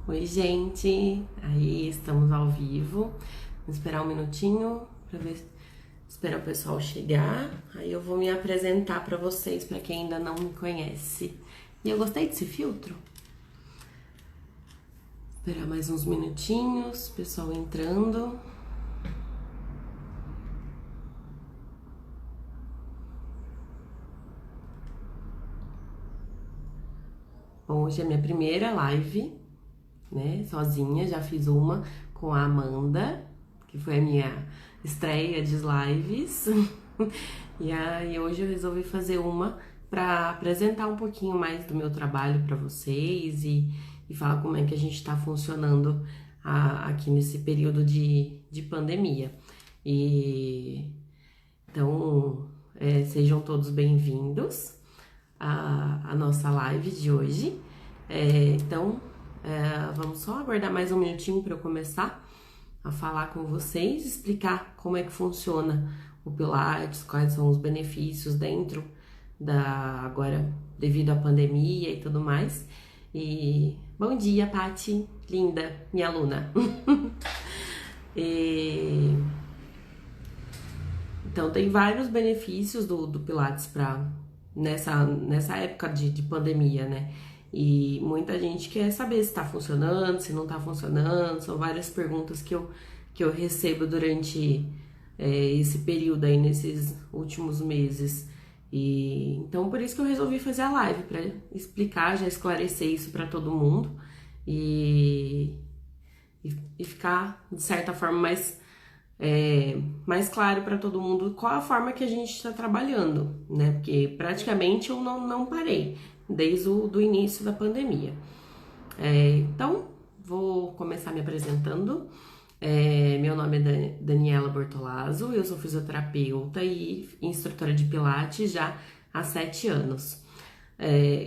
Oi, gente. Aí, estamos ao vivo. Vamos esperar um minutinho para ver, esperar o pessoal chegar. Aí eu vou me apresentar para vocês, para quem ainda não me conhece. E eu gostei desse filtro. Esperar mais uns minutinhos, pessoal entrando. Bom, hoje é minha primeira live, né? Sozinha, já fiz uma com a Amanda, que foi a minha estreia de lives. E aí hoje eu resolvi fazer uma para apresentar um pouquinho mais do meu trabalho para vocês e falar como é que a gente está funcionando aqui nesse período de pandemia. E então sejam todos bem-vindos à nossa live de hoje. Vamos só aguardar mais um minutinho para eu começar a falar com vocês, explicar como é que funciona o Pilates, quais são os benefícios dentro agora devido à pandemia e tudo mais. E bom dia, Pati, linda, minha aluna. Então tem vários benefícios do Pilates nessa época de pandemia, né? E muita gente quer saber se tá funcionando, se não tá funcionando. São várias perguntas que eu recebo durante esse período aí, nesses últimos meses. E então por isso que eu resolvi fazer a live, para explicar, já esclarecer isso para todo mundo e ficar, de certa forma, mais claro para todo mundo qual a forma que a gente está trabalhando, né? Porque praticamente eu não parei desde o início da pandemia. Então, vou começar me apresentando. Meu nome é Daniela Bortolazzo, eu sou fisioterapeuta e instrutora de Pilates já há 7 anos.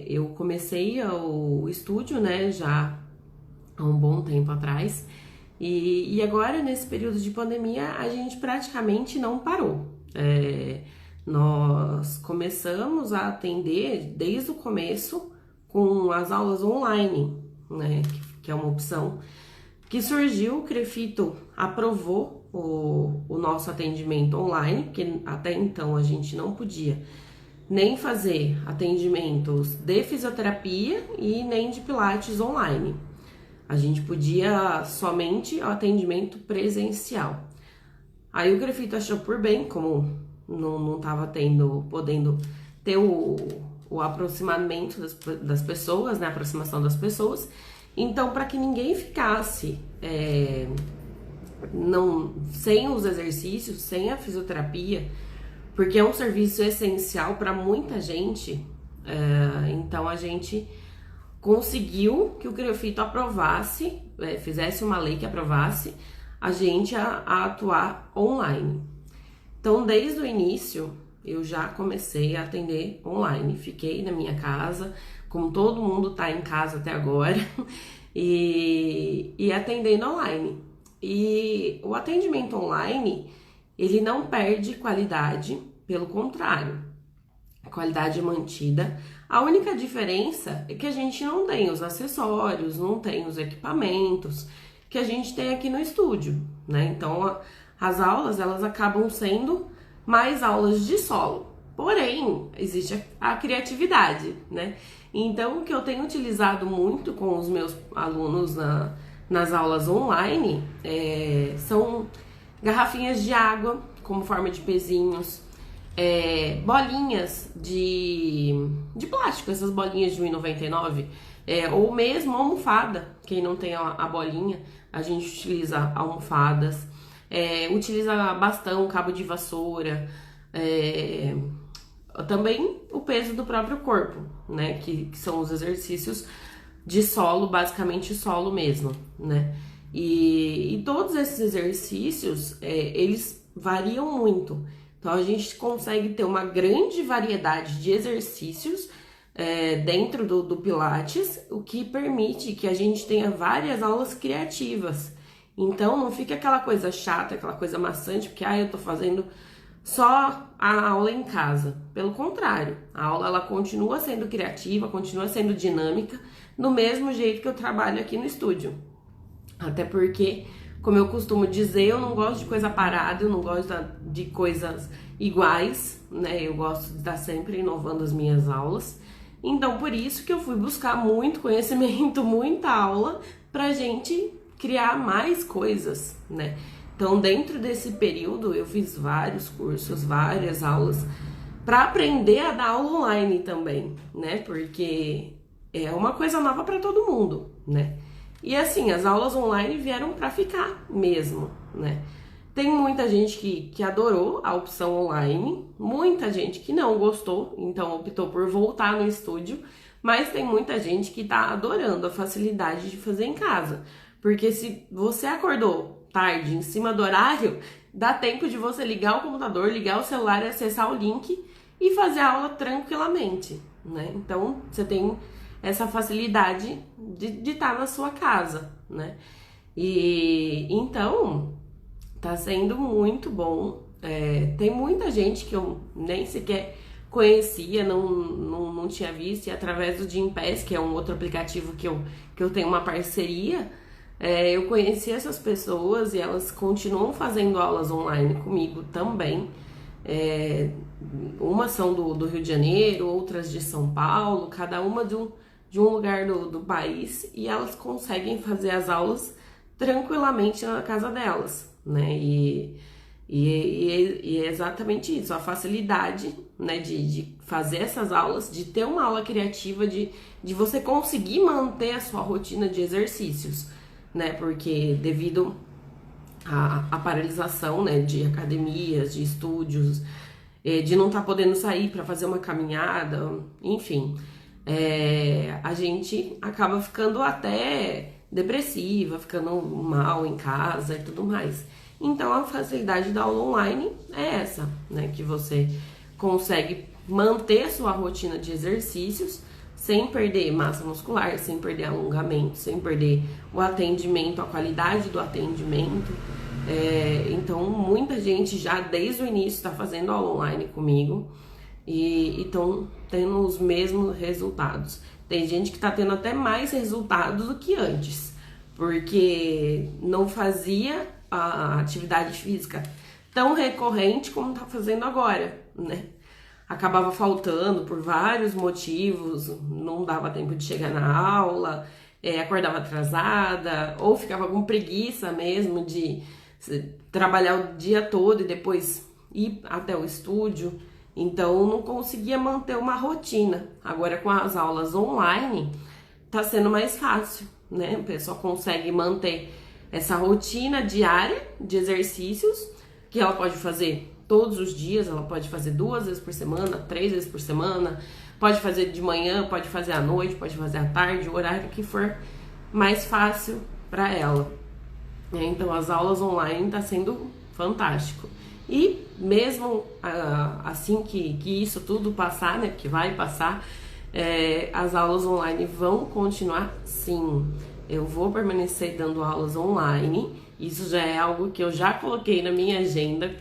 Eu comecei o estúdio, né, já há um bom tempo atrás, e agora, nesse período de pandemia, a gente praticamente não parou. Nós começamos a atender desde o começo com as aulas online, né, que é uma opção que surgiu. O Crefito aprovou o nosso atendimento online, porque até então a gente não podia nem fazer atendimentos de fisioterapia e nem de Pilates online. A gente podia somente o atendimento presencial. Aí o Crefito achou por bem, como não estava podendo ter o aproximamento das pessoas, né, a aproximação das pessoas. Então, para que ninguém ficasse sem os exercícios, sem a fisioterapia, porque é um serviço essencial para muita gente, então a gente conseguiu que o Crefito aprovasse, fizesse uma lei que aprovasse a gente a atuar online. Então, desde o início, eu já comecei a atender online. Fiquei na minha casa, como todo mundo tá em casa até agora, e atendendo online. E o atendimento online, ele não perde qualidade, pelo contrário, a qualidade é mantida. A única diferença é que a gente não tem os acessórios, não tem os equipamentos que a gente tem aqui no estúdio, né? Então, as aulas, elas acabam sendo mais aulas de solo. Porém, existe a criatividade, né? Então, o que eu tenho utilizado muito com os meus alunos nas aulas online são garrafinhas de água como forma de pezinhos, bolinhas de plástico, essas bolinhas de R$1,99, ou mesmo almofada. Quem não tem a bolinha, a gente utiliza almofadas, utiliza bastão, cabo de vassoura, também o peso do próprio corpo, né, que são os exercícios de solo, basicamente solo mesmo, né, e todos esses exercícios, eles variam muito. Então, a gente consegue ter uma grande variedade de exercícios dentro do Pilates, o que permite que a gente tenha várias aulas criativas. Então, não fica aquela coisa chata, aquela coisa maçante, porque eu tô fazendo só a aula em casa. Pelo contrário, a aula ela continua sendo criativa, continua sendo dinâmica, do mesmo jeito que eu trabalho aqui no estúdio. Até porque, como eu costumo dizer, eu não gosto de coisa parada, eu não gosto de coisas iguais, né? Eu gosto de estar sempre inovando as minhas aulas. Então, por isso que eu fui buscar muito conhecimento, muita aula, pra gente criar mais coisas, né? Então, dentro desse período, eu fiz vários cursos, várias aulas, para aprender a dar aula online também, né? Porque é uma coisa nova para todo mundo, né? E assim, as aulas online vieram para ficar mesmo, né? Tem muita gente que adorou a opção online, muita gente que não gostou, então optou por voltar no estúdio, mas tem muita gente que tá adorando a facilidade de fazer em casa. Porque se você acordou tarde, em cima do horário, dá tempo de você ligar o computador, ligar o celular, acessar o link e fazer a aula tranquilamente, né? Então, você tem essa facilidade de estar na sua casa, né? E então, tá sendo muito bom. Tem muita gente que eu nem sequer conhecia, não tinha visto, e através do Gympass, que é um outro aplicativo que eu tenho uma parceria, eu conheci essas pessoas e elas continuam fazendo aulas online comigo também. Umas são do Rio de Janeiro, outras de São Paulo, cada uma de um lugar do país, e elas conseguem fazer as aulas tranquilamente na casa delas, né? E é exatamente isso, a facilidade, né, de fazer essas aulas, de ter uma aula criativa, de você conseguir manter a sua rotina de exercícios, né? Porque devido à paralisação, né, de academias, de estúdios, de não estar podendo sair para fazer uma caminhada, enfim, a gente acaba ficando até depressiva, ficando mal em casa e tudo mais. Então a facilidade da aula online é essa, né? Que você consegue manter a sua rotina de exercícios sem perder massa muscular, sem perder alongamento, sem perder o atendimento, a qualidade do atendimento. Então muita gente já desde o início está fazendo aula online comigo e estão tendo os mesmos resultados. Tem gente que está tendo até mais resultados do que antes, porque não fazia a atividade física tão recorrente como está fazendo agora, né? Acabava faltando por vários motivos, não dava tempo de chegar na aula, acordava atrasada, ou ficava com preguiça mesmo de trabalhar o dia todo e depois ir até o estúdio. Então não conseguia manter uma rotina. Agora com as aulas online tá sendo mais fácil, né? A pessoa consegue manter essa rotina diária de exercícios que ela pode fazer todos os dias, ela pode fazer 2 vezes por semana, 3 vezes por semana, pode fazer de manhã, pode fazer à noite, pode fazer à tarde, o horário que for mais fácil para ela. Então as aulas online tá sendo fantástico. E mesmo assim que isso tudo passar, né, que vai passar, as aulas online vão continuar sim. Eu vou permanecer dando aulas online, isso já é algo que eu já coloquei na minha agenda,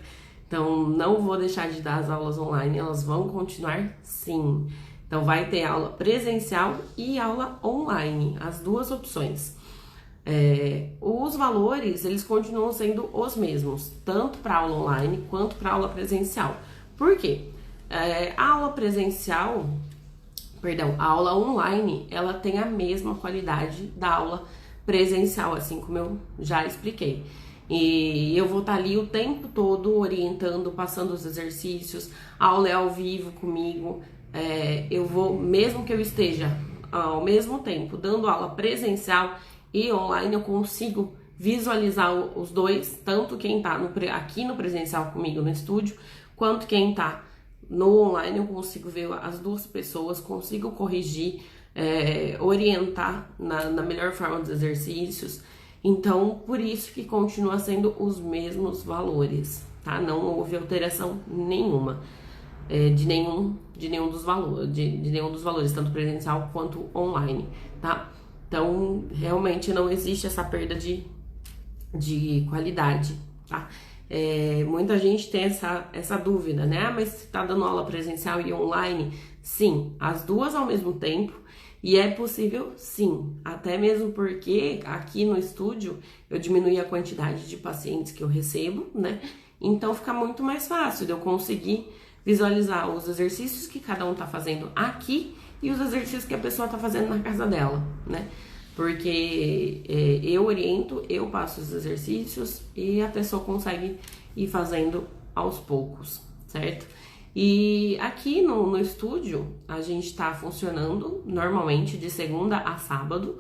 então não vou deixar de dar as aulas online, elas vão continuar sim. Então vai ter aula presencial e aula online, as duas opções. Os valores, eles continuam sendo os mesmos, tanto para aula online quanto para aula presencial. Por quê? A aula presencial, a aula online, ela tem a mesma qualidade da aula presencial, assim como eu já expliquei. E eu vou estar ali o tempo todo orientando, passando os exercícios, a aula é ao vivo comigo. Eu vou, mesmo que eu esteja ao mesmo tempo dando aula presencial e online, eu consigo visualizar os dois, tanto quem tá aqui no presencial comigo no estúdio, quanto quem tá no online. Eu consigo ver as duas pessoas, consigo corrigir, orientar na melhor forma dos exercícios. Então, por isso que continua sendo os mesmos valores, tá? Não houve alteração nenhuma de nenhum dos valores, tanto presencial quanto online, tá? Então, realmente não existe essa perda de qualidade, tá? Muita gente tem essa dúvida, né? Mas você tá dando aula presencial e online? Sim, as duas ao mesmo tempo. E é possível sim, até mesmo porque aqui no estúdio eu diminui a quantidade de pacientes que eu recebo, né? Então fica muito mais fácil de eu conseguir visualizar os exercícios que cada um tá fazendo aqui e os exercícios que a pessoa tá fazendo na casa dela, né? Porque eu oriento, eu passo os exercícios e a pessoa consegue ir fazendo aos poucos, certo? E aqui no estúdio a gente tá funcionando normalmente de segunda a sábado.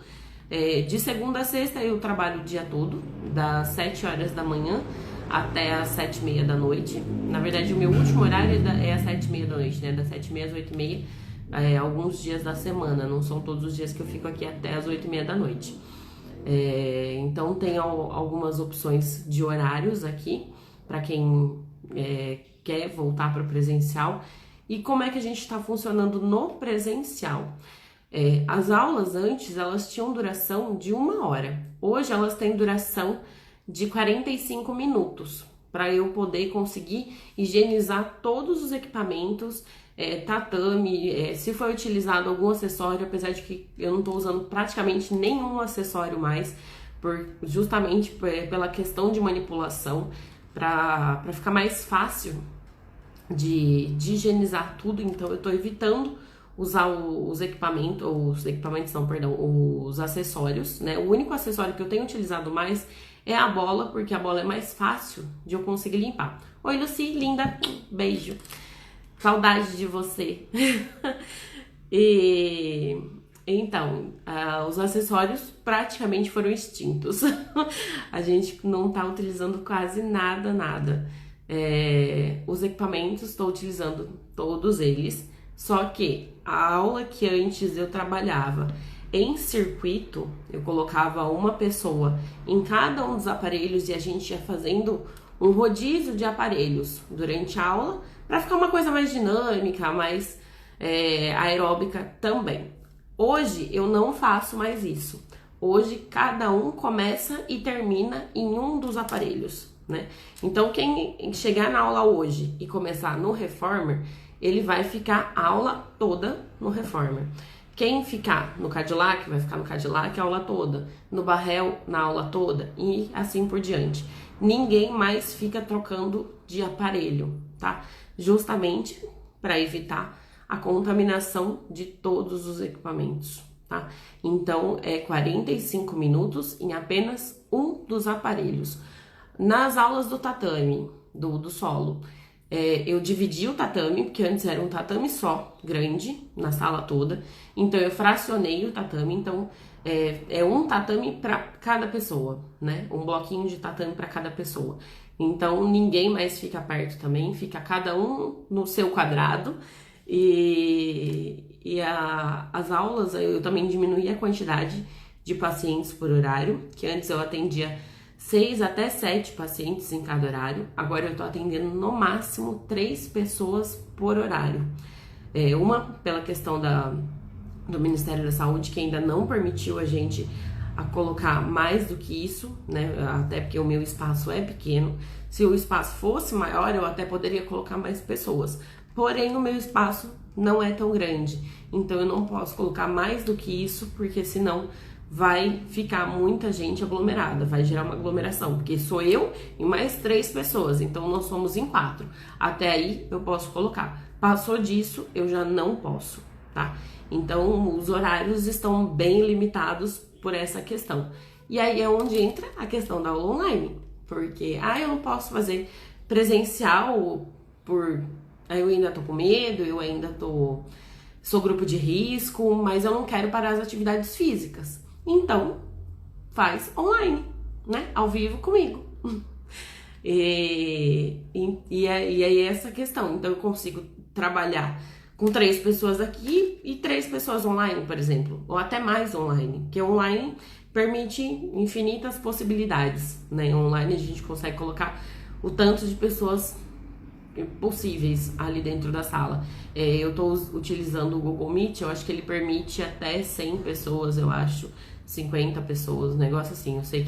De segunda a sexta eu trabalho o dia todo, das 7 horas da manhã até as 7h30 da noite. Na verdade, o meu último horário é às 7h30 da noite, né? Das 7h30 às 8h30, alguns dias da semana, não são todos os dias que eu fico aqui até as 8h30 da noite. Então tem algumas opções de horários aqui para quem quer voltar para o presencial. E como é que a gente está funcionando no presencial? As aulas antes, elas tinham duração de 1 hora. Hoje elas têm duração de 45 minutos, para eu poder conseguir higienizar todos os equipamentos, tatame, se for utilizado algum acessório, apesar de que eu não estou usando praticamente nenhum acessório mais, justamente pela questão de manipulação, para ficar mais fácil de higienizar tudo. Então eu estou evitando usar os acessórios, né? O único acessório que eu tenho utilizado mais é a bola, porque a bola é mais fácil de eu conseguir limpar. Oi, Lucy, linda, beijo, saudade de você. Então, os acessórios praticamente foram extintos. A gente não tá utilizando quase nada. Os equipamentos, estou utilizando todos eles. Só que a aula que antes eu trabalhava em circuito, eu colocava uma pessoa em cada um dos aparelhos e a gente ia fazendo um rodízio de aparelhos durante a aula para ficar uma coisa mais dinâmica, mais aeróbica também. Hoje eu não faço mais isso. Hoje cada um começa e termina em um dos aparelhos, né? Então quem chegar na aula hoje e começar no Reformer, ele vai ficar a aula toda no Reformer. Quem ficar no Cadillac, vai ficar no Cadillac a aula toda. No Barrel, na aula toda. E assim por diante. Ninguém mais fica trocando de aparelho, tá? Justamente para evitar a contaminação de todos os equipamentos, tá? Então, 45 minutos em apenas um dos aparelhos. Nas aulas do tatame, do solo, eu dividi o tatame, porque antes era um tatame só, grande, na sala toda. Então, eu fracionei o tatame, então um tatame para cada pessoa, né? Um bloquinho de tatame para cada pessoa. Então, ninguém mais fica perto também, fica cada um no seu quadrado. As aulas, eu também diminuí a quantidade de pacientes por horário, que antes eu atendia 6 até 7 pacientes em cada horário. Agora eu tô atendendo no máximo 3 pessoas por horário. Uma pela questão do Ministério da Saúde, que ainda não permitiu a gente a colocar mais do que isso, né? Até porque o meu espaço é pequeno. Se o espaço fosse maior, eu até poderia colocar mais pessoas. Porém, o meu espaço não é tão grande. Então, eu não posso colocar mais do que isso, porque senão vai ficar muita gente aglomerada, vai gerar uma aglomeração, porque sou eu e mais 3 pessoas, então nós somos em 4. Até aí eu posso colocar. Passou disso, eu já não posso, tá? Então, os horários estão bem limitados por essa questão. E aí é onde entra a questão da aula online, porque eu não posso fazer presencial eu ainda tô com medo, eu ainda sou grupo de risco, mas eu não quero parar as atividades físicas. Então, faz online, né? Ao vivo comigo. E aí é essa questão. Então, eu consigo trabalhar com 3 pessoas aqui e 3 pessoas online, por exemplo. Ou até mais online. Porque online permite infinitas possibilidades, né? Online a gente consegue colocar o tanto de pessoas possíveis ali dentro da sala. Eu tô utilizando o Google Meet, eu acho que ele permite até 100 pessoas, eu acho, 50 pessoas, um negócio assim. Eu sei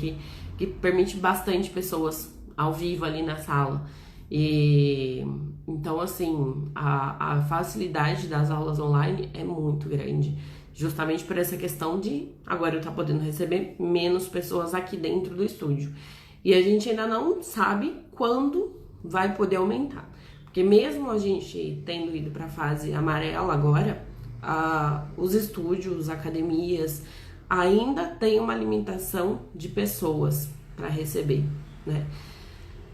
que permite bastante pessoas ao vivo ali na sala. E então, assim, a facilidade das aulas online é muito grande, justamente por essa questão de agora eu estar podendo receber menos pessoas aqui dentro do estúdio. E a gente ainda não sabe quando vai poder aumentar, porque mesmo a gente tendo ido para a fase amarela agora, os estúdios, academias ainda tem uma limitação de pessoas para receber, né?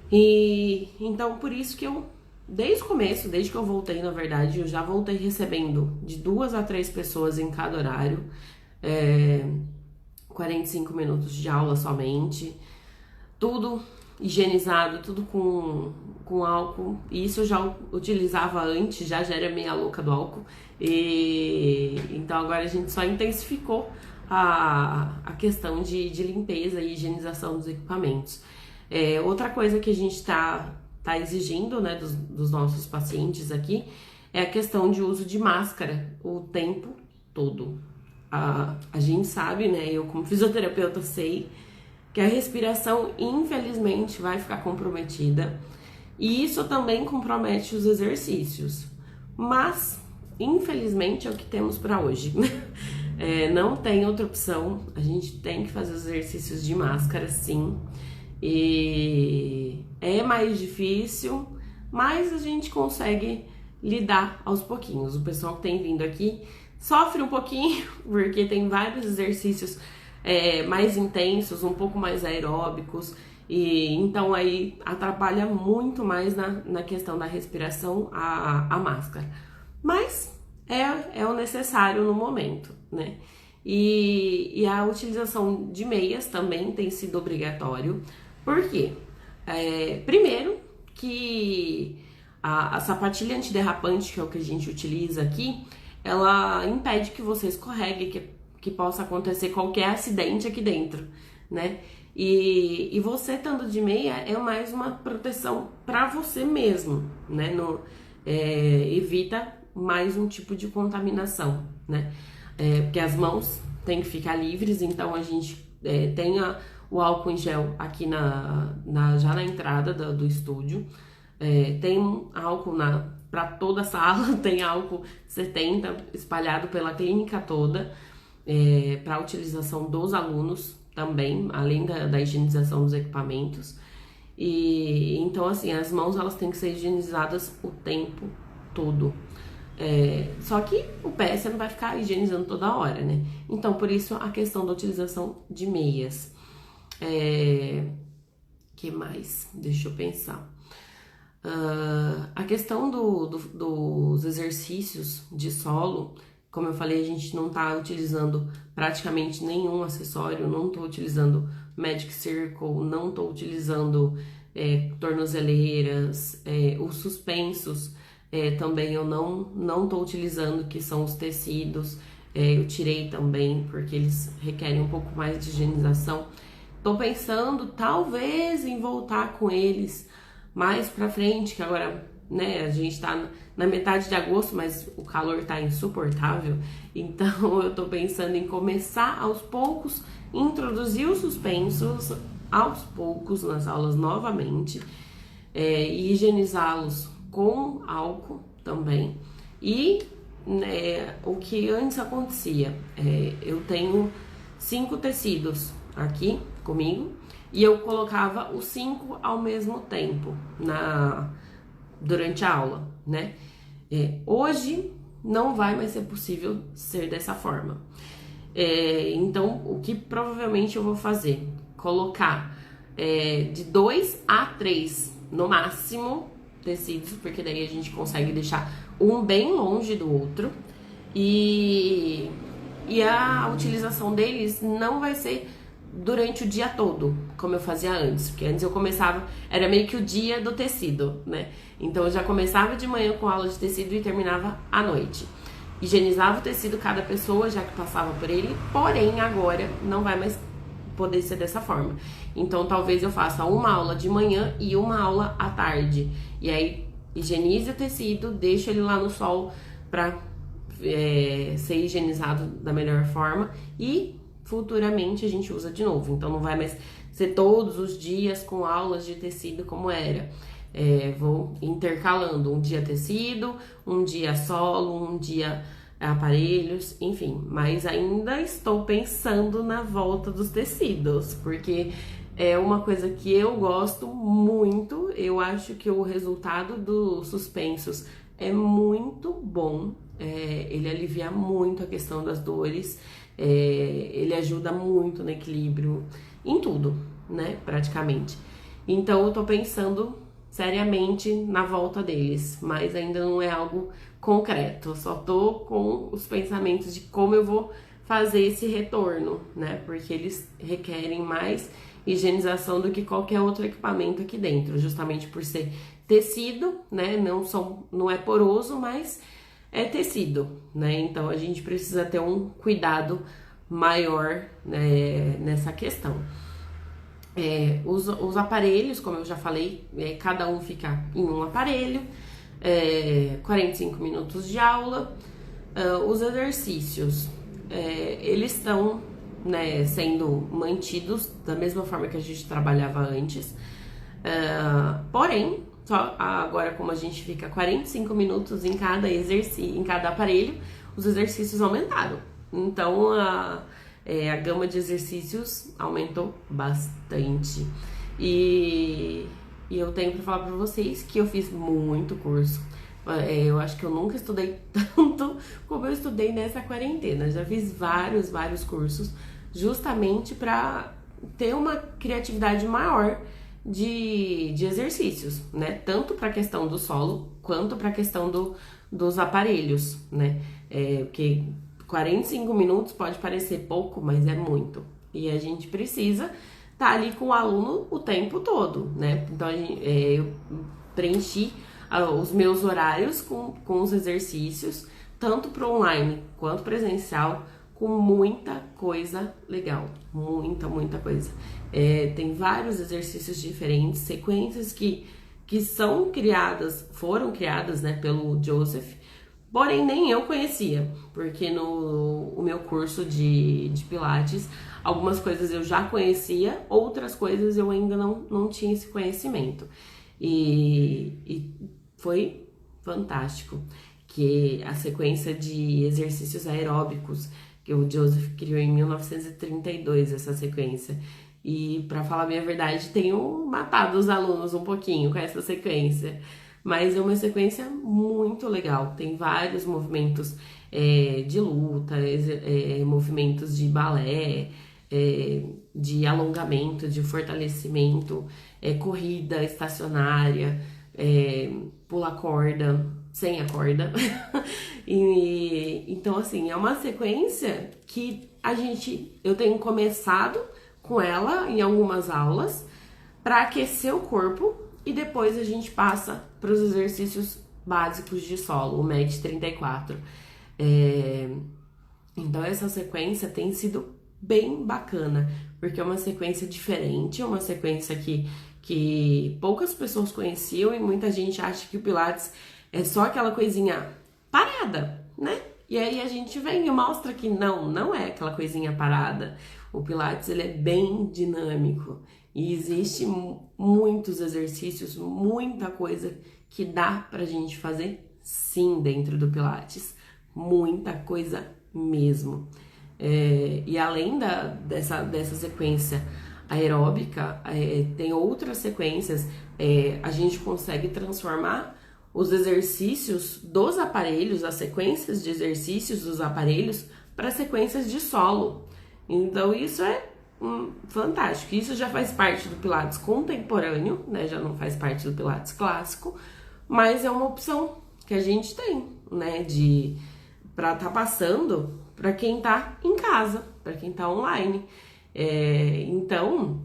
E então por isso que eu, desde o começo, desde que eu voltei, na verdade, eu já voltei recebendo de 2 a 3 pessoas em cada horário, 45 minutos de aula somente, tudo higienizado, tudo com álcool. E isso eu já utilizava antes, já era meia louca do álcool. E então agora a gente só intensificou a questão de limpeza e higienização dos equipamentos. Outra coisa que a gente tá exigindo, né, dos nossos pacientes aqui é a questão de uso de máscara o tempo todo. A gente sabe, né, eu como fisioterapeuta sei que a respiração infelizmente vai ficar comprometida e isso também compromete os exercícios, mas infelizmente é o que temos para hoje. Não tem outra opção, a gente tem que fazer os exercícios de máscara sim. E é mais difícil, mas a gente consegue lidar aos pouquinhos. O pessoal que tem vindo aqui sofre um pouquinho, porque tem vários exercícios mais intensos, um pouco mais aeróbicos, e então aí atrapalha muito mais na questão da respiração a máscara. Mas é o necessário no momento, né? E a utilização de meias também tem sido obrigatório. Por quê? Primeiro que a sapatilha antiderrapante, que é o que a gente utiliza aqui, ela impede que você escorregue, que possa acontecer qualquer acidente aqui dentro, né? E você estando de meia é mais uma proteção para você mesmo, né? Evita mais um tipo de contaminação, né? Porque as mãos têm que ficar livres, então a gente tem o álcool em gel aqui já na entrada do estúdio. Tem álcool para toda a sala, tem álcool 70 espalhado pela clínica toda, para utilização dos alunos também, além da higienização dos equipamentos. E então, assim, as mãos elas têm que ser higienizadas o tempo todo. Só que o pé você não vai ficar higienizando toda hora, né? Então, por isso a questão da utilização de meias. Que mais? Deixa eu pensar. A questão dos exercícios de solo, como eu falei, a gente não tá utilizando praticamente nenhum acessório, não tô utilizando Magic Circle, não tô utilizando tornozeleiras, os suspensos também eu não tô utilizando, que são os tecidos, eu tirei também, porque eles requerem um pouco mais de higienização. Tô pensando, talvez, em voltar com eles mais pra frente, que agora, né, a gente tá na metade de agosto, mas o calor tá insuportável. Então, eu tô pensando em começar aos poucos, introduzir os suspensos aos poucos nas aulas novamente, e higienizá-los com álcool também. E o que antes acontecia, eu tenho 5 tecidos aqui comigo e eu colocava os 5 ao mesmo tempo durante a aula, né? Hoje não vai mais ser possível ser dessa forma. Então, o que provavelmente eu vou fazer? Colocar de 2 a 3 no máximo tecidos, porque daí a gente consegue deixar um bem longe do outro e a utilização deles não vai ser durante o dia todo, como eu fazia antes, porque antes eu começava, era meio que o dia do tecido, né? Então eu já começava de manhã com aula de tecido e terminava à noite. Higienizava o tecido cada pessoa, já que passava por ele, porém agora não vai mais poder ser dessa forma. Então talvez eu faça uma aula de manhã e uma aula à tarde. E aí higienize o tecido, deixo ele lá no sol para ser higienizado da melhor forma e futuramente a gente usa de novo. Então não vai mais ser todos os dias com aulas de tecido como era. Vou intercalando um dia tecido, um dia solo, um dia aparelhos, enfim. Mas ainda estou pensando na volta dos tecidos, porque é uma coisa que eu gosto muito. Eu acho que o resultado dos suspensos é muito bom. Ele alivia muito a questão das dores, ele ajuda muito no equilíbrio, em tudo, né, praticamente. Então eu tô pensando seriamente na volta deles, mas ainda não é algo concreto. Eu só tô com os pensamentos de como eu vou fazer esse retorno, né, porque eles requerem mais higienização do que qualquer outro equipamento aqui dentro, justamente por ser tecido, né, não é poroso, mas é tecido, né? Então a gente precisa ter um cuidado maior, né, nessa questão. Os aparelhos, como eu já falei, cada um fica em um aparelho, 45 minutos de aula. Os exercícios, eles estão, né, sendo mantidos da mesma forma que a gente trabalhava antes, porém, só agora como a gente fica 45 minutos em cada em cada aparelho, os exercícios aumentaram. Então a gama de exercícios aumentou bastante. E eu tenho para falar para vocês que eu fiz muito curso. Eu acho que eu nunca estudei tanto como eu estudei nessa quarentena. Já fiz vários cursos, justamente para ter uma criatividade maior de exercícios, né? Tanto para a questão do solo, quanto para a questão dos aparelhos, né? Porque 45 minutos pode parecer pouco, mas é muito. E a gente precisa estar ali com o aluno o tempo todo, né? Então, eu preenchi os meus horários com os exercícios, tanto para online quanto presencial, com muita coisa legal. Muita coisa. Tem vários exercícios diferentes, sequências que foram criadas, né, pelo Joseph, porém nem eu conhecia, porque no meu curso de Pilates, algumas coisas eu já conhecia, outras coisas eu ainda não tinha esse conhecimento. E foi fantástico, que a sequência de exercícios aeróbicos, que o Joseph criou em 1932, essa sequência. E, para falar a minha verdade, tenho matado os alunos um pouquinho com essa sequência. Mas é uma sequência muito legal. Tem vários movimentos de luta, movimentos de balé, de alongamento, de fortalecimento, corrida estacionária, pula corda, sem a corda. Então, assim, é uma sequência que eu tenho começado com ela em algumas aulas para aquecer o corpo e depois a gente passa para os exercícios básicos de solo, o MED 34. Então essa sequência tem sido bem bacana, porque é uma sequência diferente, é uma sequência que poucas pessoas conheciam e muita gente acha que o Pilates é só aquela coisinha parada, né? E aí a gente vem e mostra que não é aquela coisinha parada. O Pilates, ele é bem dinâmico e existe muitos exercícios, muita coisa que dá pra gente fazer sim dentro do Pilates. Muita coisa mesmo. E além dessa sequência aeróbica, tem outras sequências. A gente consegue transformar os exercícios dos aparelhos, as sequências de exercícios dos aparelhos, para sequências de solo. Então isso é fantástico. Isso já faz parte do Pilates contemporâneo, né? Já não faz parte do Pilates clássico, mas é uma opção que a gente tem, né? Para estar passando para quem tá em casa, para quem tá online. Então,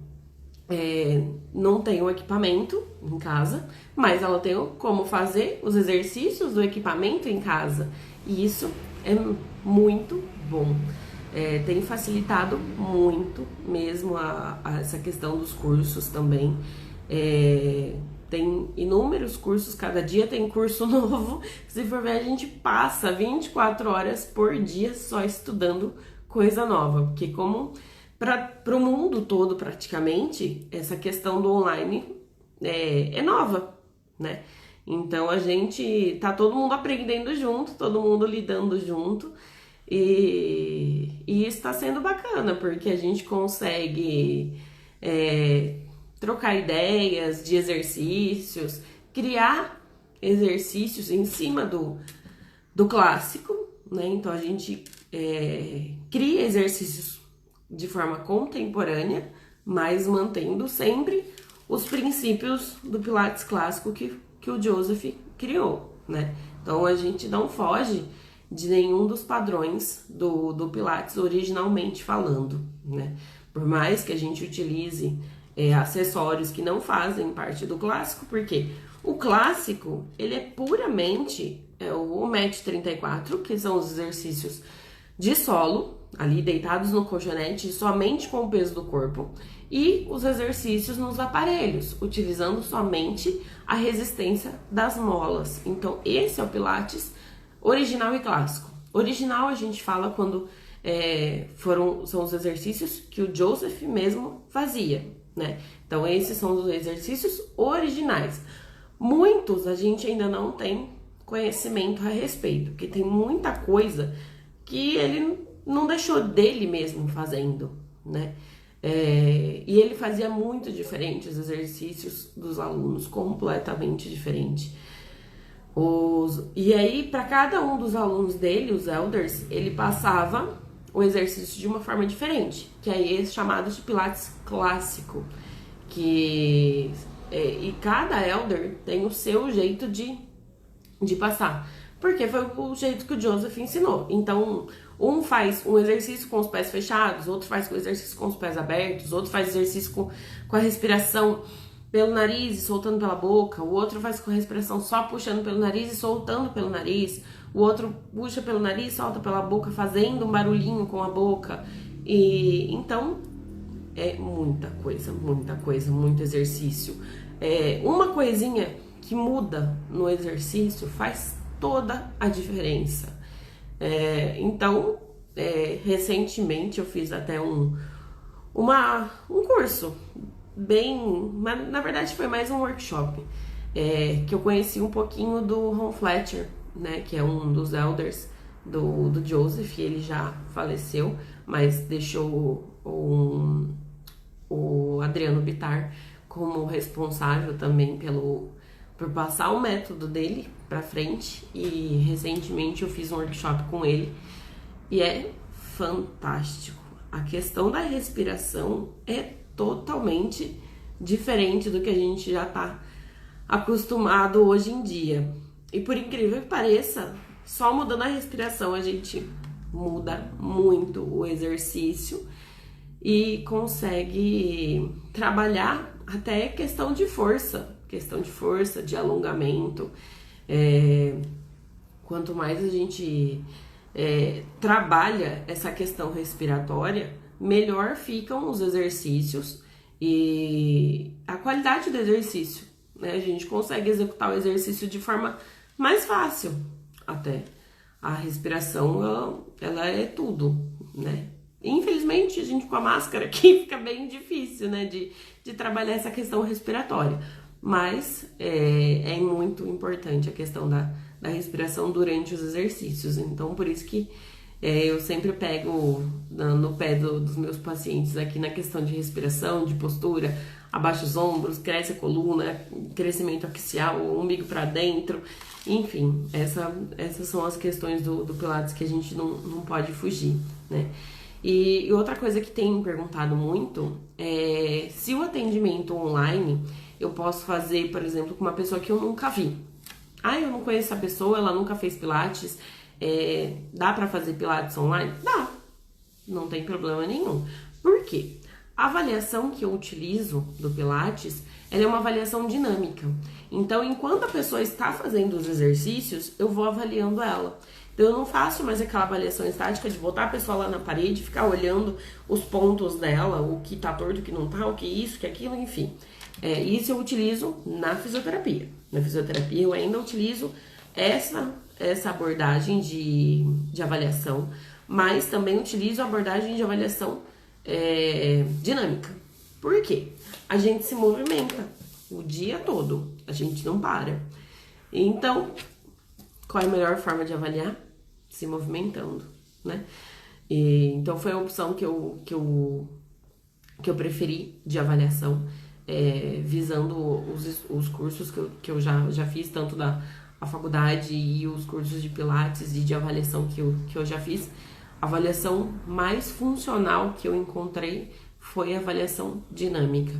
não tem o equipamento em casa, mas ela tem como fazer os exercícios do equipamento em casa. E isso é muito bom. Tem facilitado muito mesmo essa questão dos cursos também. Tem inúmeros cursos, cada dia tem curso novo. Se for ver, a gente passa 24 horas por dia só estudando coisa nova, porque como para o mundo todo praticamente, essa questão do online é nova, né? Então a gente tá todo mundo aprendendo junto, todo mundo lidando junto, e isso está sendo bacana, porque a gente consegue trocar ideias de exercícios, criar exercícios em cima do clássico, né? Então a gente cria exercícios de forma contemporânea, mas mantendo sempre os princípios do Pilates clássico que o Joseph criou, né? Então a gente não foge de nenhum dos padrões do Pilates originalmente falando, né? Por mais que a gente utilize acessórios que não fazem parte do clássico, porque o clássico, ele é puramente o Mat 34, que são os exercícios de solo, ali deitados no colchonete, somente com o peso do corpo, e os exercícios nos aparelhos, utilizando somente a resistência das molas. Então, esse é o Pilates original e clássico. Original a gente fala quando são os exercícios que o Joseph mesmo fazia, né? Então, esses são os exercícios originais. Muitos a gente ainda não tem conhecimento a respeito, porque tem muita coisa que ele não deixou dele mesmo fazendo, né? E ele fazia muito diferente os exercícios dos alunos, completamente diferente. E aí, para cada um dos alunos dele, os elders, ele passava o exercício de uma forma diferente, que é esse chamado de Pilates clássico, e cada elder tem o seu jeito de passar, porque foi o jeito que o Joseph ensinou. Então, um faz um exercício com os pés fechados, outro faz o exercício com os pés abertos, outro faz exercício com a respiração pelo nariz e soltando pela boca, o outro faz com a respiração só puxando pelo nariz e soltando pelo nariz, o outro puxa pelo nariz, solta pela boca, fazendo um barulhinho com a boca. E então é muita coisa, muito exercício. Uma coisinha que muda no exercício faz toda a diferença. Então, recentemente eu fiz até um curso mas na verdade foi mais um workshop, que eu conheci um pouquinho do Ron Fletcher, né, que é um dos elders do Joseph. Ele já faleceu, mas deixou o Adriano Bittar como responsável também por passar o método dele para frente. E recentemente eu fiz um workshop com ele e é fantástico. A questão da respiração é totalmente diferente do que a gente já está acostumado hoje em dia. E por incrível que pareça, só mudando a respiração a gente muda muito o exercício e consegue trabalhar até questão de força, de alongamento. Quanto mais a gente trabalha essa questão respiratória, melhor ficam os exercícios e a qualidade do exercício, né? A gente consegue executar o exercício de forma mais fácil até. A respiração, ela é tudo, né? Infelizmente, a gente com a máscara aqui fica bem difícil, né, de trabalhar essa questão respiratória. Mas é muito importante a questão da respiração durante os exercícios. Então, por isso que eu sempre pego no pé dos meus pacientes aqui na questão de respiração, de postura, abaixa os ombros, cresce a coluna, crescimento axial, o umbigo para dentro, enfim, essas são as questões do Pilates que a gente não pode fugir, né? E outra coisa que tem me perguntado muito é se o atendimento online eu posso fazer, por exemplo, com uma pessoa que eu nunca vi. Eu não conheço essa pessoa, ela nunca fez Pilates. Dá pra fazer Pilates online? Dá, não tem problema nenhum. Por quê? A avaliação que eu utilizo do Pilates, ela é uma avaliação dinâmica. Então, enquanto a pessoa está fazendo os exercícios, eu vou avaliando ela. Então, eu não faço mais aquela avaliação estática de botar a pessoa lá na parede, ficar olhando os pontos dela, o que tá torto, o que não tá, o que isso, o que aquilo, enfim. Isso eu utilizo na fisioterapia. Na fisioterapia eu ainda utilizo essa abordagem de avaliação, mas também utilizo a abordagem de avaliação dinâmica. Por quê? A gente se movimenta o dia todo, a gente não para. Então, qual é a melhor forma de avaliar? Se movimentando, né? Então foi a opção que eu preferi de avaliação, visando os cursos que eu já fiz, tanto da faculdade e os cursos de Pilates e de avaliação que eu já fiz. A avaliação mais funcional que eu encontrei foi a avaliação dinâmica.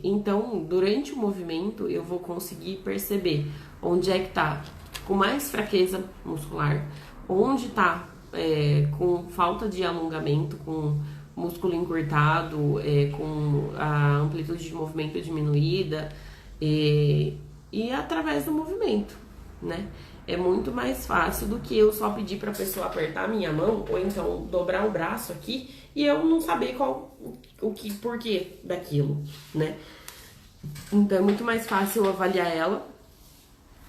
Então, durante o movimento, eu vou conseguir perceber onde é que tá com mais fraqueza muscular, onde tá com falta de alongamento, com músculo encurtado, com a amplitude de movimento diminuída, e através do movimento, né? É muito mais fácil do que eu só pedir para a pessoa apertar a minha mão, ou então dobrar o braço aqui, e eu não saber porquê daquilo, né? Então é muito mais fácil eu avaliar ela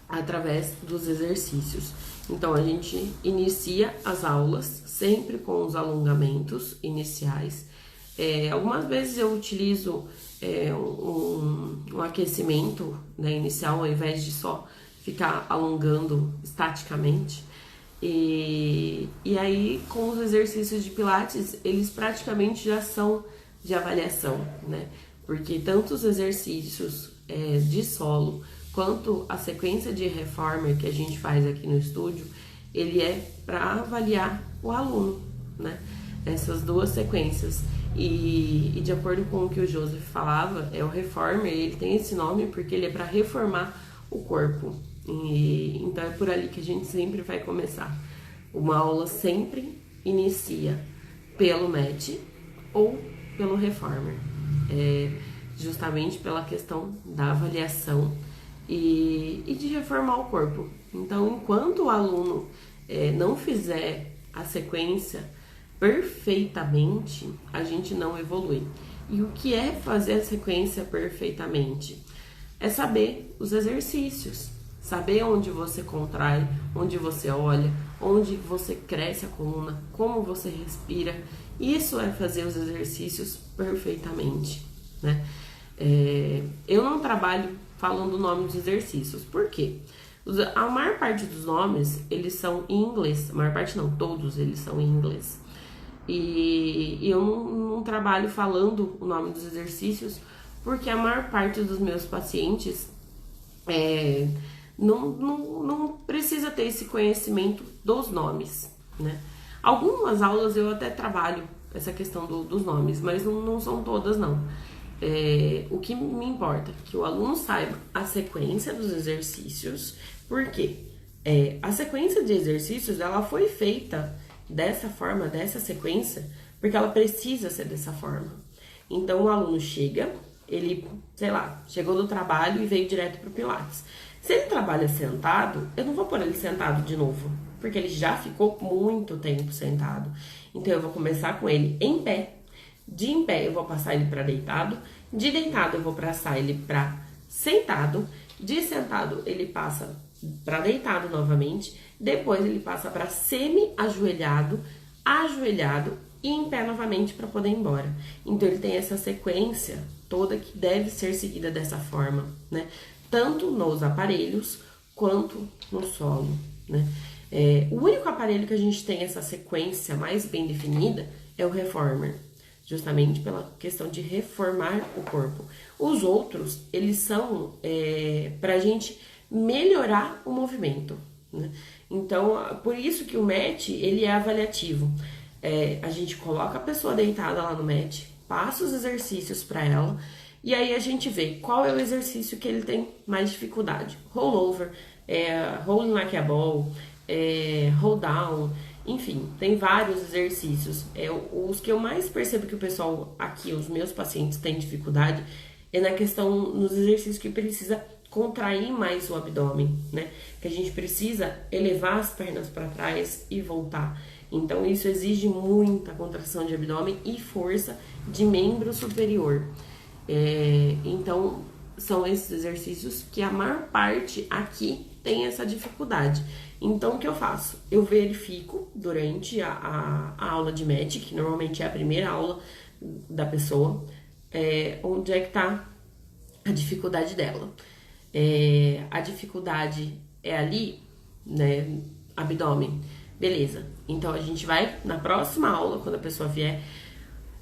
através dos exercícios. Então a gente inicia as aulas sempre com os alongamentos iniciais. Algumas vezes eu utilizo um aquecimento, né, inicial, ao invés de só ficar alongando estaticamente. E aí, com os exercícios de Pilates, eles praticamente já são de avaliação, né? Porque tanto os exercícios de solo quanto a sequência de reformer que a gente faz aqui no estúdio, ele é para avaliar o aluno, né? Essas duas sequências. E de acordo com o que o Joseph falava, o reformer, ele tem esse nome porque ele é para reformar o corpo. Então é por ali que a gente sempre vai começar. Uma aula sempre inicia pelo mat ou pelo reformer, justamente pela questão da avaliação e de reformar o corpo. Então, enquanto o aluno não fizer a sequência perfeitamente, a gente não evolui. E o que é fazer a sequência perfeitamente? É saber os exercícios, saber onde você contrai, onde você olha, onde você cresce a coluna, como você respira. Isso é fazer os exercícios perfeitamente, né? Eu não trabalho falando o nome dos exercícios. Por quê? A maior parte dos nomes, eles são em inglês. A maior parte não, todos eles são em inglês. E eu não trabalho falando o nome dos exercícios, porque a maior parte dos meus pacientes não precisa ter esse conhecimento dos nomes, né? Algumas aulas eu até trabalho essa questão dos nomes, mas não são todas, não. O que me importa é que o aluno saiba a sequência dos exercícios, porque a sequência de exercícios, ela foi feita dessa forma, dessa sequência, porque ela precisa ser dessa forma. Então, o aluno chega, ele, sei lá, chegou do trabalho e veio direto pro Pilates. Se ele trabalha sentado, eu não vou pôr ele sentado de novo, porque ele já ficou muito tempo sentado. Então, eu vou começar com ele em pé. De em pé, eu vou passar ele para deitado. De deitado, eu vou passar ele para sentado. De sentado, ele passa para deitado novamente. Depois, ele passa para semi-ajoelhado, ajoelhado e em pé novamente para poder ir embora. Então, ele tem essa sequência toda que deve ser seguida dessa forma, né? Tanto nos aparelhos quanto no solo, né? O único aparelho que a gente tem essa sequência mais bem definida é o reformer, justamente pela questão de reformar o corpo. Os outros, eles são para a gente melhorar o movimento, né? Então, por isso que o mat, ele é avaliativo. A gente coloca a pessoa deitada lá no mat, passa os exercícios para ela, e aí a gente vê qual é o exercício que ele tem mais dificuldade. Rollover, rolling like a ball, roll down, enfim, tem vários exercícios. Os que eu mais percebo que o pessoal aqui, os meus pacientes, têm dificuldade na questão, nos exercícios que precisa contrair mais o abdômen, né? Que a gente precisa elevar as pernas para trás e voltar. Então, isso exige muita contração de abdômen e força de membro superior. Então, são esses exercícios que a maior parte aqui tem essa dificuldade. Então, o que eu faço? Eu verifico durante a aula de MET, que normalmente é a primeira aula da pessoa, onde é que tá a dificuldade dela. A dificuldade é ali, né, abdômen. Beleza. Então, a gente vai, na próxima aula, quando a pessoa vier,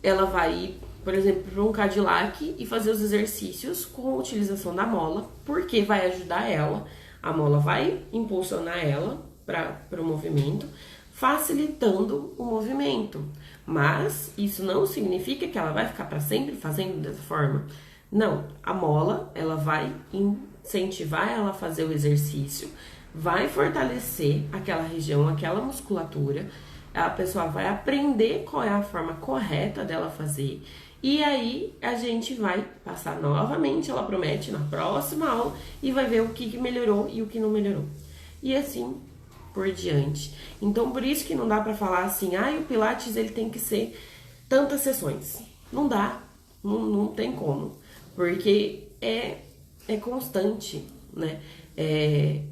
ela vai ir, por exemplo, para um Cadillac e fazer os exercícios com a utilização da mola, porque vai ajudar ela, a mola vai impulsionar ela para o movimento, facilitando o movimento. Mas isso não significa que ela vai ficar para sempre fazendo dessa forma. Não, a mola, ela vai incentivar ela a fazer o exercício, vai fortalecer aquela região, aquela musculatura, a pessoa vai aprender qual é a forma correta dela fazer, e aí a gente vai passar novamente, ela promete, na próxima aula, e vai ver o que melhorou e o que não melhorou. E assim por diante. Então, por isso que não dá pra falar assim, o Pilates ele tem que ser tantas sessões. Não dá, não tem como, porque é constante, né?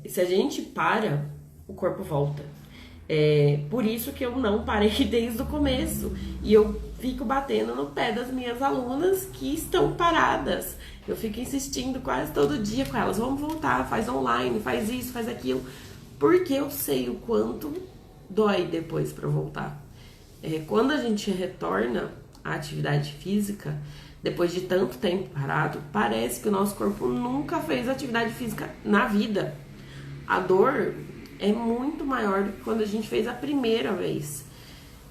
Se a gente para, o corpo volta. Por isso que eu não parei desde o começo. E eu fico batendo no pé das minhas alunas que estão paradas. Eu fico insistindo quase todo dia com elas. Vamos voltar, faz online, faz isso, faz aquilo. Porque eu sei o quanto dói depois para voltar. Quando a gente retorna à atividade física, depois de tanto tempo parado, parece que o nosso corpo nunca fez atividade física na vida. A dor é muito maior do que quando a gente fez a primeira vez.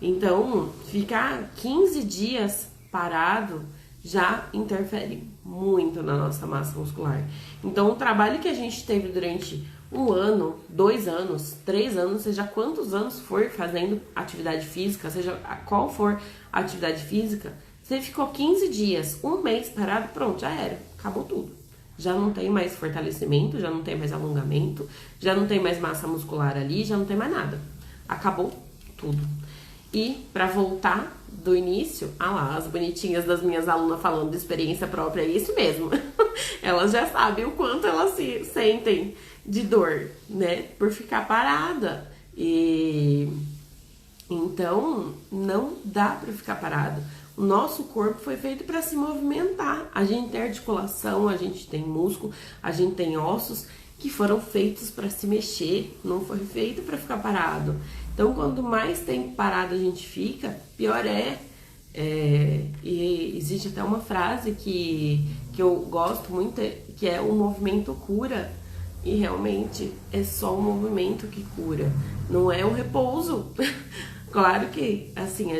Então, ficar 15 dias parado já interfere muito na nossa massa muscular. Então, o trabalho que a gente teve durante 1 ano, 2 anos, 3 anos, seja quantos anos for fazendo atividade física, seja qual for a atividade física, você ficou 15 dias, 1 mês parado, pronto, já era, acabou tudo. Já não tem mais fortalecimento, já não tem mais alongamento, já não tem mais massa muscular ali, já não tem mais nada. Acabou tudo. E para voltar do início, lá, as bonitinhas das minhas alunas falando de experiência própria, é isso mesmo. Elas já sabem o quanto elas se sentem de dor, né, por ficar parada. E então não dá para ficar parado. O nosso corpo foi feito para se movimentar. A gente tem articulação, a gente tem músculo, a gente tem ossos que foram feitos para se mexer, não foi feito para ficar parado. Então, quanto mais tempo parado a gente fica, pior é. E existe até uma frase que eu gosto muito, que é: o movimento cura. E realmente é só o movimento que cura, não é o repouso. Claro que, assim,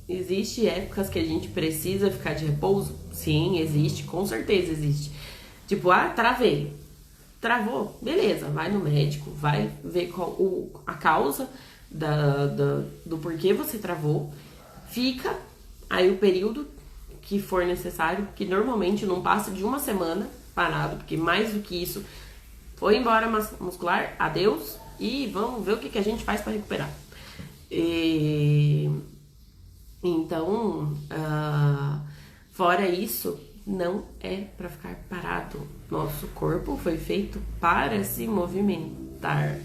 existe épocas que a gente precisa ficar de repouso? Sim, existe, com certeza existe. Tipo, travei. Travou, beleza, vai no médico, vai ver a causa do porquê você travou. Fica aí o período que for necessário, que normalmente não passa de 1 semana parado, porque mais do que isso, foi embora massa muscular, adeus, e vamos ver o que a gente faz para recuperar. Então, fora isso, não é para ficar parado. Nosso corpo foi feito para se movimentar.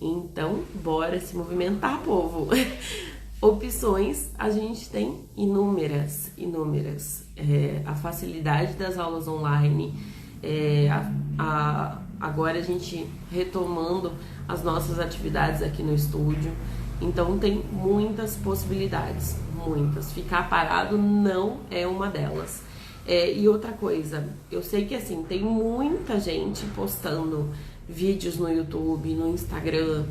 Então, bora se movimentar, povo. Opções, a gente tem inúmeras. A facilidade das aulas online, agora a gente retomando as nossas atividades aqui no estúdio. Então tem muitas possibilidades, muitas. Ficar parado não é uma delas. E outra coisa, eu sei que assim, tem muita gente postando vídeos no YouTube, no Instagram,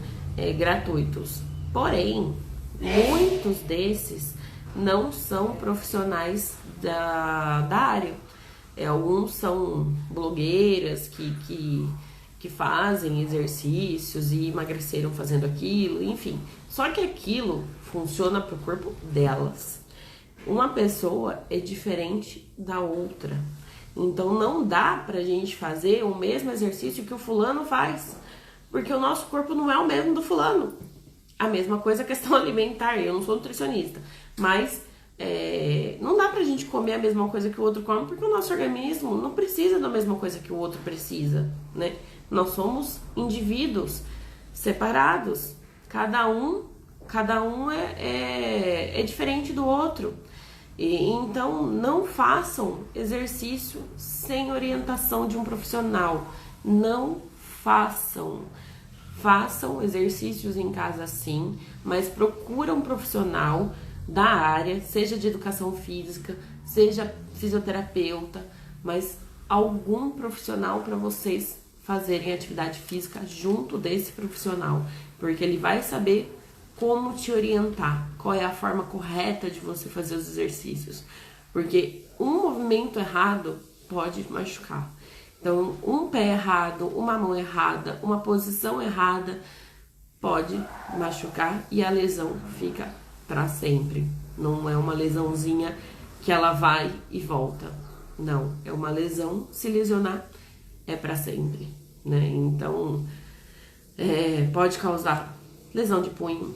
gratuitos. Porém, muitos desses não são profissionais da área. Alguns são blogueiras que fazem exercícios e emagreceram fazendo aquilo, enfim. Só que aquilo funciona para o corpo delas. Uma pessoa é diferente da outra. Então não dá pra gente fazer o mesmo exercício que o fulano faz, porque o nosso corpo não é o mesmo do fulano. A mesma coisa a questão alimentar, eu não sou nutricionista, mas não dá pra gente comer a mesma coisa que o outro come, porque o nosso organismo não precisa da mesma coisa que o outro precisa, né? Nós somos indivíduos separados. Cada um é diferente do outro. Então, não façam exercício sem orientação de um profissional. Não façam. Façam exercícios em casa sim, mas procura um profissional da área, seja de educação física, seja fisioterapeuta, mas algum profissional para vocês fazerem atividade física junto desse profissional, porque ele vai saber como te orientar, qual é a forma correta de você fazer os exercícios, porque um movimento errado pode machucar. Então, um pé errado, uma mão errada, uma posição errada pode machucar e a lesão fica para sempre. Não é uma lesãozinha que ela vai e volta. Não, é uma lesão, se lesionar é para sempre, né? Então, pode causar lesão de punho,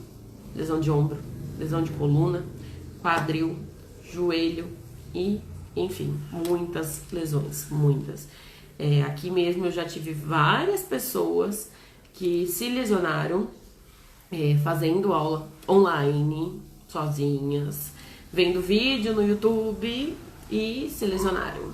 lesão de ombro, lesão de coluna, quadril, joelho e, enfim, muitas lesões, muitas. Aqui mesmo eu já tive várias pessoas que se lesionaram fazendo aula online, sozinhas, vendo vídeo no YouTube e se lesionaram.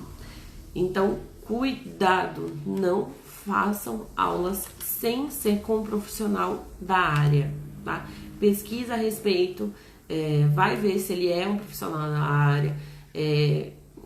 Então, cuidado, não façam aulas sem ser com um profissional da área, tá? Pesquisa a respeito, vai ver se ele é um profissional da área,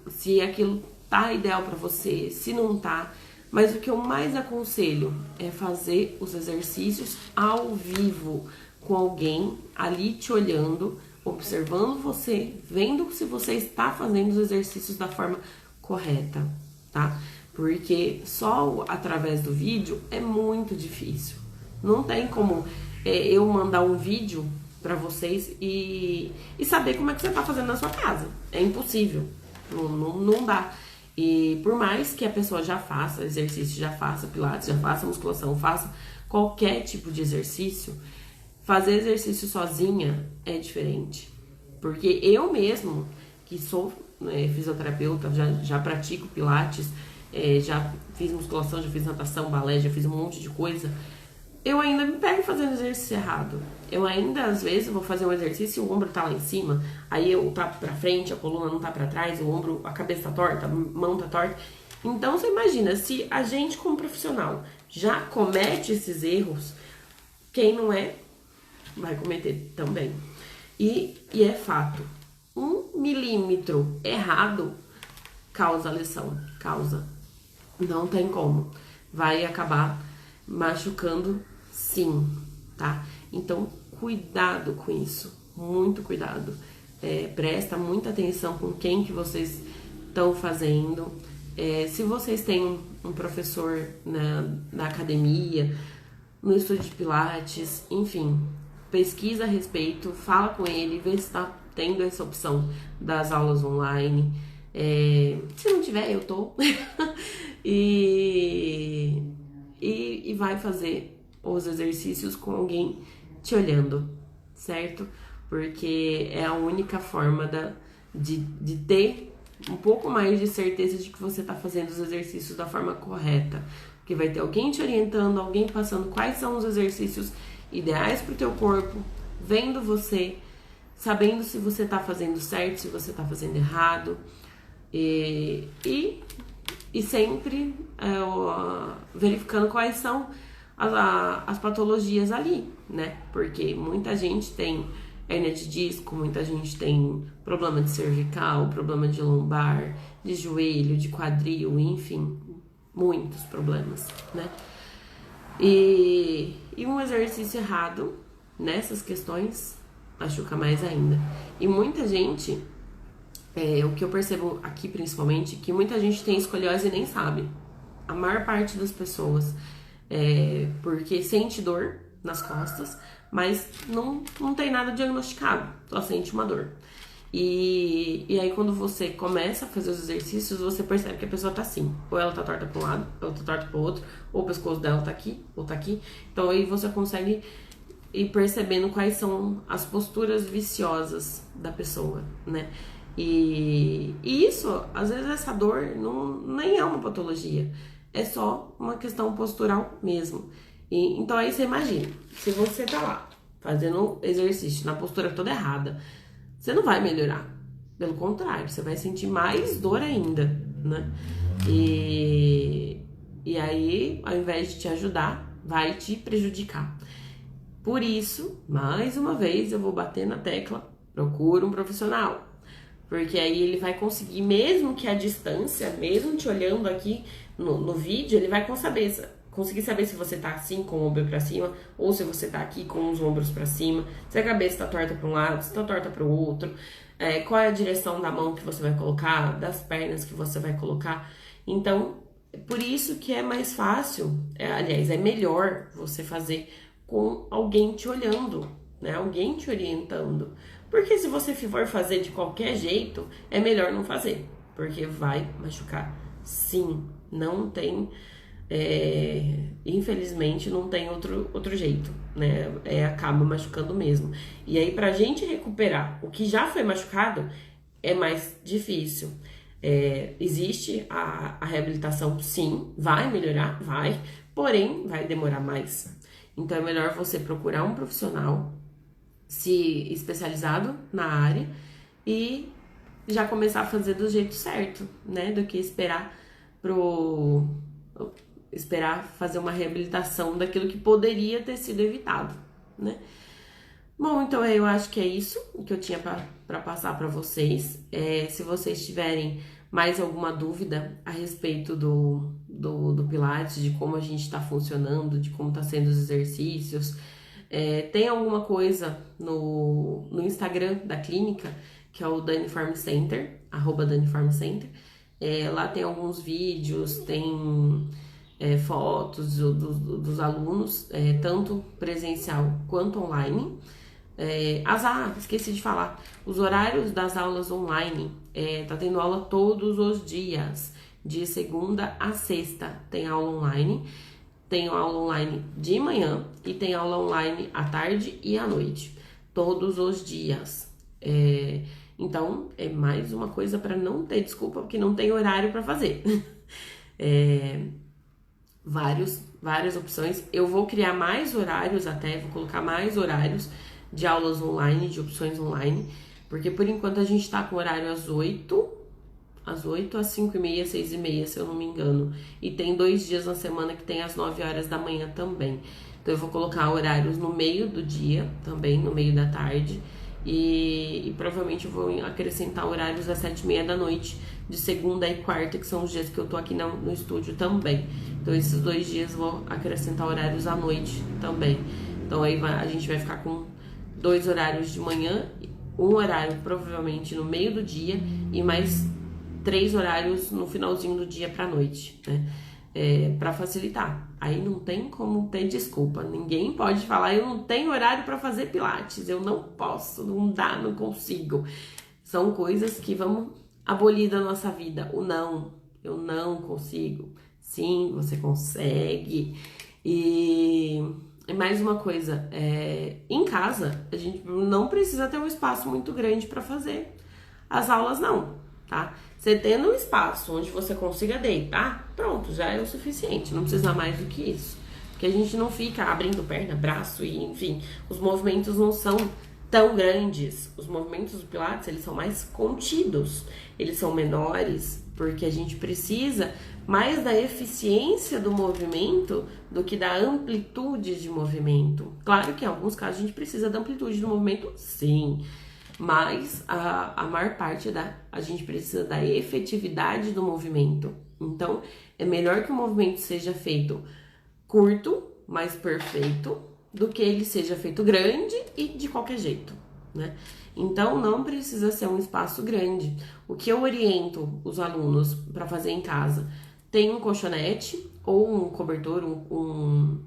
se aquilo tá ideal para você, se não tá. Mas o que eu mais aconselho é fazer os exercícios ao vivo, com alguém ali te olhando, observando você, vendo se você está fazendo os exercícios da forma correta, tá? Porque só através do vídeo é muito difícil. Não tem como eu mandar um vídeo para vocês e saber como é que você tá fazendo na sua casa. É impossível. Não dá. E por mais que a pessoa já faça exercício, já faça pilates, já faça musculação, faça qualquer tipo de exercício, fazer exercício sozinha é diferente. Porque eu mesmo, que sou fisioterapeuta, já pratico pilates, já fiz musculação, já fiz natação, balé, já fiz um monte de coisa, eu ainda me pego fazendo exercício errado. Eu ainda, às vezes, vou fazer um exercício e o ombro tá lá em cima, aí eu tá pra frente, a coluna não tá pra trás, o ombro, a cabeça tá torta, a mão tá torta. Então, você imagina, se a gente como profissional já comete esses erros, quem não é, vai cometer também. E é fato, 1 milímetro errado causa lesão, causa. Não tem como. Vai acabar machucando sim, tá? Então, cuidado com isso, muito cuidado. Presta muita atenção com quem que vocês estão fazendo. Se vocês têm um professor na academia, no estúdio de pilates, enfim, pesquisa a respeito, fala com ele, vê se está tendo essa opção das aulas online. Se não tiver, eu tô. E vai fazer os exercícios com alguém te olhando, certo? Porque é a única forma de ter um pouco mais de certeza de que você tá fazendo os exercícios da forma correta. Porque vai ter alguém te orientando, alguém passando quais são os exercícios ideais pro teu corpo, vendo você, sabendo se você tá fazendo certo, se você tá fazendo errado. E sempre verificando quais são as patologias ali, né? Porque muita gente tem hérnia de disco, muita gente tem problema de cervical, problema de lombar, de joelho, de quadril, enfim, muitos problemas, né? E um exercício errado nessas questões machuca mais ainda. E muita gente, o que eu percebo aqui principalmente, que muita gente tem escoliose e nem sabe. A maior parte das pessoas, porque sente dor nas costas, mas não tem nada diagnosticado, só sente uma dor. E aí quando você começa a fazer os exercícios, você percebe que a pessoa tá assim, ou ela tá torta para um lado, ou ela tá torta para o outro, ou o pescoço dela tá aqui, ou tá aqui. Então aí você consegue ir percebendo quais são as posturas viciosas da pessoa, né? E isso, às vezes essa dor nem é uma patologia. é só uma questão postural mesmo. Então aí você imagina, se você tá lá fazendo exercício na postura toda errada, você não vai melhorar. Pelo contrário, você vai sentir mais dor ainda, né? E aí, ao invés de te ajudar, vai te prejudicar. Por isso, mais uma vez, eu vou bater na tecla, procura um profissional. Porque aí ele vai conseguir, mesmo que à distância, mesmo te olhando aqui no vídeo, ele vai conseguir saber se você tá assim, com o ombro pra cima, ou se você tá aqui com os ombros pra cima, se a cabeça tá torta pra um lado, se tá torta pro outro, qual é a direção da mão que você vai colocar, das pernas que você vai colocar. Então, por isso que é mais fácil, aliás, é melhor você fazer com alguém te olhando, né? Alguém te orientando. Porque se você for fazer de qualquer jeito, é melhor não fazer, porque vai machucar. Sim, não tem, infelizmente não tem outro jeito, né? Acaba machucando mesmo. E aí pra gente recuperar o que já foi machucado é mais difícil. Existe a reabilitação, sim, vai melhorar, vai, porém vai demorar mais. Então é melhor você procurar um profissional se especializado na área e já começar a fazer do jeito certo, né? Do que esperar fazer uma reabilitação daquilo que poderia ter sido evitado, né? Bom, então eu acho que é isso que eu tinha para passar para vocês. Se vocês tiverem mais alguma dúvida a respeito do Pilates, de como a gente está funcionando, de como tá sendo os exercícios, tem alguma coisa no Instagram da clínica, que é o Daniform Center, @DaniformCenter. Lá tem alguns vídeos, tem fotos dos alunos, tanto presencial quanto online. Esqueci de falar, os horários das aulas online, tá tendo aula todos os dias, de segunda a sexta tem aula online. Tem aula online de manhã e tem aula online à tarde e à noite, todos os dias. Então, é mais uma coisa para não ter desculpa, porque não tem horário para fazer. Várias opções. Eu vou criar mais horários até, vou colocar mais horários de aulas online, de opções online, porque por enquanto a gente tá com horário às 8, às 5h30, 6h30, se eu não me engano. E tem 2 dias na semana que tem às 9 horas da manhã também. Então eu vou colocar horários no meio do dia, também no meio da tarde. E provavelmente eu vou acrescentar horários às 7h30 da noite, de segunda e quarta, que são os dias que eu tô aqui no estúdio também. Então esses 2 dias eu vou acrescentar horários à noite também. Então aí a gente vai ficar com 2 horários de manhã, um horário provavelmente no meio do dia e mais 3 horários no finalzinho do dia pra noite, né? Pra facilitar. Aí não tem como ter desculpa. Ninguém pode falar, eu não tenho horário pra fazer pilates, eu não posso, não dá, não consigo. São coisas que vão abolir da nossa vida. O não, eu não consigo. Sim, você consegue. E mais uma coisa, em casa, a gente não precisa ter um espaço muito grande pra fazer as aulas, não, tá? Você tendo um espaço onde você consiga deitar, pronto, já é o suficiente, não precisa mais do que isso. Porque a gente não fica abrindo perna, braço e, enfim, os movimentos não são tão grandes. Os movimentos do Pilates, eles são mais contidos, eles são menores, porque a gente precisa mais da eficiência do movimento do que da amplitude de movimento. Claro que em alguns casos a gente precisa da amplitude do movimento, sim. Mas a maior parte a gente precisa da efetividade do movimento. Então, é melhor que o movimento seja feito curto, mas perfeito, do que ele seja feito grande e de qualquer jeito, né? Então, não precisa ser um espaço grande. O que eu oriento os alunos para fazer em casa? Tem um colchonete ou um cobertor, um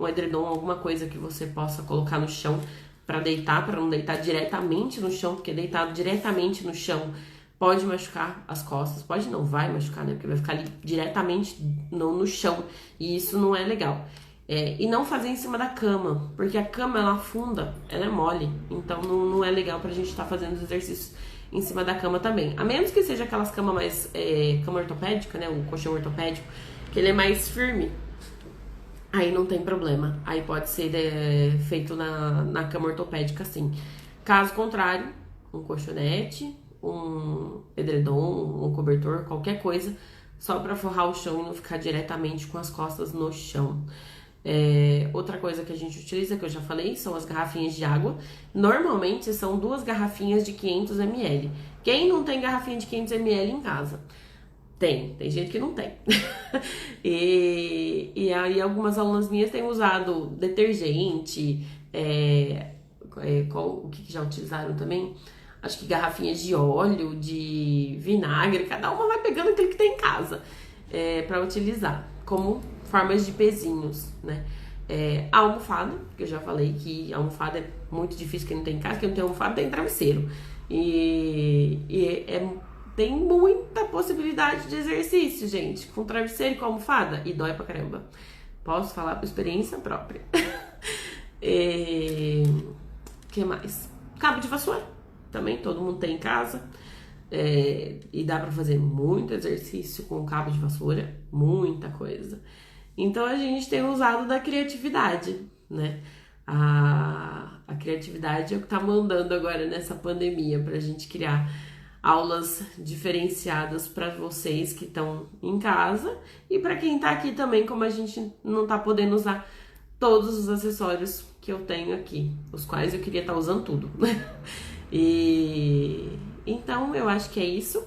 edredom, alguma coisa que você possa colocar no chão para deitar, para não deitar diretamente no chão, porque deitado diretamente no chão pode machucar as costas, pode não, vai machucar, né, porque vai ficar ali diretamente no chão, e isso não é legal. E não fazer em cima da cama, porque a cama, ela afunda, ela é mole, então não é legal pra gente estar fazendo os exercícios em cima da cama também, a menos que seja aquelas camas mais, cama ortopédica, né, o colchão ortopédico, que ele é mais firme, aí não tem problema. Aí pode ser feito na cama ortopédica, sim. Caso contrário, um colchonete, um edredom, um cobertor, qualquer coisa, só para forrar o chão e não ficar diretamente com as costas no chão. Outra coisa que a gente utiliza, que eu já falei, são as garrafinhas de água. Normalmente são 2 garrafinhas de 500 ml. Quem não tem garrafinha de 500 ml em casa? Tem gente que não tem. E aí algumas alunas minhas têm usado detergente, o que já utilizaram também? Acho que garrafinhas de óleo, de vinagre, cada uma vai pegando aquilo que tem em casa para utilizar, como formas de pezinhos, né? A almofada, que eu já falei que a almofada é muito difícil quem não tem em casa, quem não tem almofada tem travesseiro. Tem muita possibilidade de exercício, gente, com travesseiro e com almofada, e dói pra caramba. Posso falar por experiência própria. Que mais? Cabo de vassoura, também todo mundo tem em casa. E dá pra fazer muito exercício com cabo de vassoura, muita coisa. Então a gente tem usado da criatividade, né? A criatividade é o que tá mandando agora nessa pandemia pra gente criar aulas diferenciadas para vocês que estão em casa e para quem tá aqui também, como a gente não tá podendo usar todos os acessórios que eu tenho aqui, os quais eu queria estar usando tudo. E então eu acho que é isso.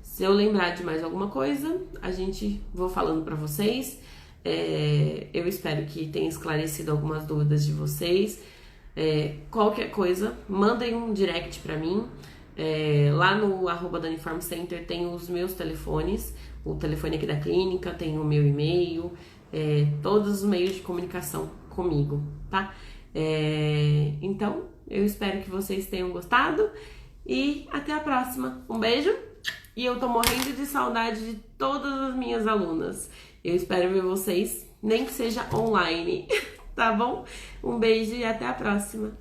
Se eu lembrar de mais alguma coisa, a gente vou falando para vocês. Eu espero que tenha esclarecido algumas dúvidas de vocês. Qualquer coisa, mandem um direct para mim. Lá no @DaniFormCenter tem os meus telefones, o telefone aqui da clínica, tem o meu e-mail, todos os meios de comunicação comigo, tá? Então, eu espero que vocês tenham gostado e até a próxima. Um beijo! E eu tô morrendo de saudade de todas as minhas alunas. Eu espero ver vocês, nem que seja online, tá bom? Um beijo e até a próxima!